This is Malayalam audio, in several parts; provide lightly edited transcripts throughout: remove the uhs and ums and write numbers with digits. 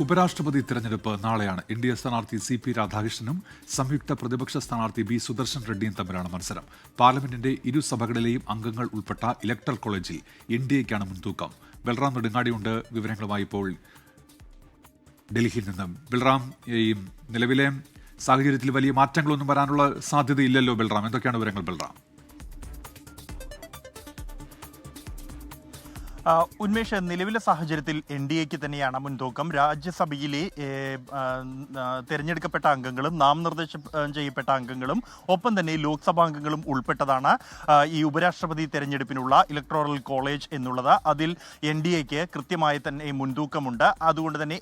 ഉപരാഷ്ട്രപതി തെരഞ്ഞെടുപ്പ് നാളെയാണ്. എൻഡിഎ സ്ഥാനാർത്ഥി CP രാധാകൃഷ്ണനും സംയുക്ത പ്രതിപക്ഷ സ്ഥാനാർത്ഥി B സുദർശൻ റെഡ്ഡിയും തമ്മിലാണ് മത്സരം. പാർലമെന്റിന്റെ ഇരുസഭകളിലെയും അംഗങ്ങൾ ഉൾപ്പെട്ട ഇലക്ടറൽ കോളേജിൽ എൻഡിഎക്കാണ് മുൻതൂക്കം. ബൽറാം നെടുങ്ങാടിയുണ്ട് വിവരങ്ങളുമായി ഇപ്പോൾ ഡൽഹിയിൽ നിന്നും. ബൽറാം, ഈ നിലവിലെ സാഹചര്യത്തിൽ വലിയ മാറ്റങ്ങളൊന്നും വരാനുള്ള സാധ്യതയില്ലല്ലോ ബൽറാം? എന്തൊക്കെയാണ് വിവരങ്ങൾ ബൽറാം? ഉന്മേഷ്, നിലവിലെ സാഹചര്യത്തിൽ NDAക്ക് തന്നെയാണ് മുൻതൂക്കം. രാജ്യസഭയിലെ തിരഞ്ഞെടുക്കപ്പെട്ട അംഗങ്ങളും നാമനിർദ്ദേശം ചെയ്യപ്പെട്ട അംഗങ്ങളും ഒപ്പം തന്നെ ലോക്സഭാംഗങ്ങളും ഉൾപ്പെട്ടതാണ് ഈ ഉപരാഷ്ട്രപതി തെരഞ്ഞെടുപ്പിനുള്ള ഇലക്ടോറൽ കോളേജ് എന്നുള്ളത്. അതിൽ NDAക്ക് കൃത്യമായി തന്നെ മുൻതൂക്കമുണ്ട്. അതുകൊണ്ട് തന്നെ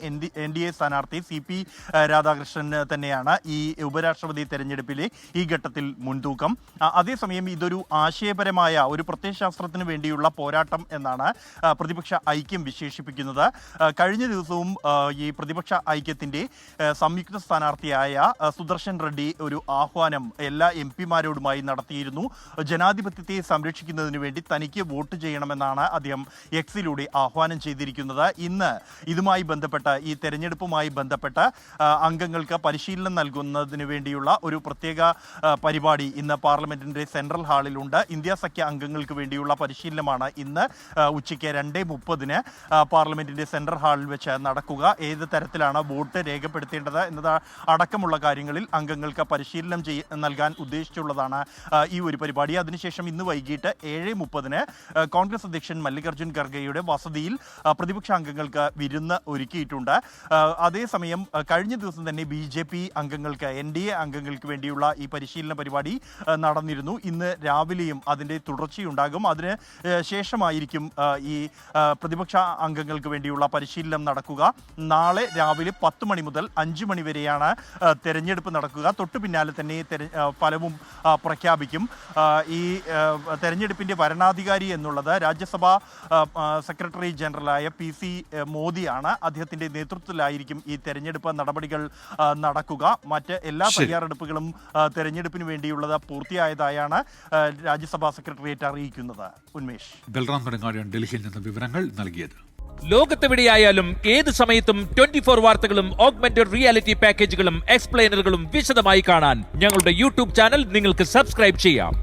NDA സ്ഥാനാർത്ഥി CP രാധാകൃഷ്ണൻ തന്നെയാണ് ഈ ഉപരാഷ്ട്രപതി തെരഞ്ഞെടുപ്പിലെ ഈ ഘട്ടത്തിൽ മുൻതൂക്കം. അതേസമയം ഇതൊരു ആശയപരമായ ഒരു പ്രത്യയശാസ്ത്രത്തിന് വേണ്ടിയുള്ള പോരാട്ടം എന്നാണ് പ്രതിപക്ഷ ഐക്യം വിശേഷിപ്പിക്കുന്നത്. കഴിഞ്ഞ ദിവസവും ഈ പ്രതിപക്ഷ ഐക്യത്തിൻ്റെ സംയുക്ത സ്ഥാനാർത്ഥിയായ സുദർശൻ റെഡ്ഡി ഒരു ആഹ്വാനം എല്ലാ MP-മാരോടുമായി നടത്തിയിരുന്നു. ജനാധിപത്യത്തെ സംരക്ഷിക്കുന്നതിന് വേണ്ടി തനിക്ക് വോട്ട് ചെയ്യണമെന്നാണ് അദ്ദേഹം Xലൂടെ ആഹ്വാനം ചെയ്തിരിക്കുന്നത്. ഇന്ന് ഇതുമായി ബന്ധപ്പെട്ട ഈ തെരഞ്ഞെടുപ്പുമായി ബന്ധപ്പെട്ട അംഗങ്ങൾക്ക് പരിശീലനം നൽകുന്നതിന് വേണ്ടിയുള്ള ഒരു പ്രത്യേക പരിപാടി ഇന്ന് പാർലമെന്റിന്റെ സെൻട്രൽ ഹാളിലുണ്ട്. ഇന്ത്യ സഖ്യ അംഗങ്ങൾക്ക് വേണ്ടിയുള്ള പരിശീലനമാണ് ഇന്ന് ഉച്ചയ്ക്ക് 2:30 പാർലമെന്റിന്റെ സെൻട്രൽ ഹാളിൽ വെച്ച് നടക്കുക. ഏത് തരത്തിലാണ് വോട്ട് രേഖപ്പെടുത്തേണ്ടത് എന്നത് അടക്കമുള്ള കാര്യങ്ങളിൽ അംഗങ്ങൾക്ക് പരിശീലനം നൽകാൻ ഉദ്ദേശിച്ചുള്ളതാണ് ഈ ഒരു പരിപാടി. അതിനുശേഷം ഇന്ന് വൈകിട്ട് 7:30 കോൺഗ്രസ് അധ്യക്ഷൻ മല്ലികാർജ്ജുൻ ഖർഗെയുടെ വസതിയിൽ പ്രതിപക്ഷ അംഗങ്ങൾക്ക് വിരുന്ന് ഒരുക്കിയിട്ടുണ്ട്. അതേസമയം കഴിഞ്ഞ ദിവസം തന്നെ BJP അംഗങ്ങൾക്ക് NDA അംഗങ്ങൾക്ക് വേണ്ടിയുള്ള ഈ പരിശീലന പരിപാടി നടന്നിരുന്നു. ഇന്ന് രാവിലെയും അതിൻ്റെ തുടർച്ചയുണ്ടാകും. അതിന് ശേഷമായിരിക്കും ഈ പ്രതിപക്ഷ അംഗങ്ങൾക്ക് വേണ്ടിയുള്ള പരിശീലനം നടക്കുക. നാളെ രാവിലെ 10 മണി മുതൽ 5 മണി വരെയാണ് തെരഞ്ഞെടുപ്പ് നടക്കുക. തൊട്ടു പിന്നാലെ തന്നെ ഫലവും പ്രഖ്യാപിക്കും. ഈ തെരഞ്ഞെടുപ്പിൻ്റെ വരണാധികാരി എന്നുള്ളത് രാജ്യസഭാ സെക്രട്ടറി ജനറലായ PC മോദിയാണ്. അദ്ദേഹത്തിൻ്റെ നേതൃത്വത്തിലായിരിക്കും ഈ തെരഞ്ഞെടുപ്പ് നടപടികൾ നടക്കുക. മറ്റ് എല്ലാ തയ്യാറെടുപ്പുകളും തെരഞ്ഞെടുപ്പിന് വേണ്ടിയുള്ളത് പൂർത്തിയായതായാണ് രാജ്യസഭാ സെക്രട്ടേറിയറ്റ് അറിയിക്കുന്നത്. ഉന്മേഷ്, ബൽറാം നെടുങ്ങാടിയാണ് ഡൽഹിയിൽ നിന്ന് വിവരങ്ങൾ നൽകിയത്. ലോകത്തെവിടെയായാലും ഏത് സമയത്തും 24 വാർത്തകളും ഓഗ്മെന്റഡ് റിയാലിറ്റി പാക്കേജുകളും എക്സ്പ്ലെയിനറുകളും വിശദമായി കാണാൻ ഞങ്ങളുടെ YouTube ചാനൽ നിങ്ങൾക്ക് സബ്സ്ക്രൈബ് ചെയ്യാം.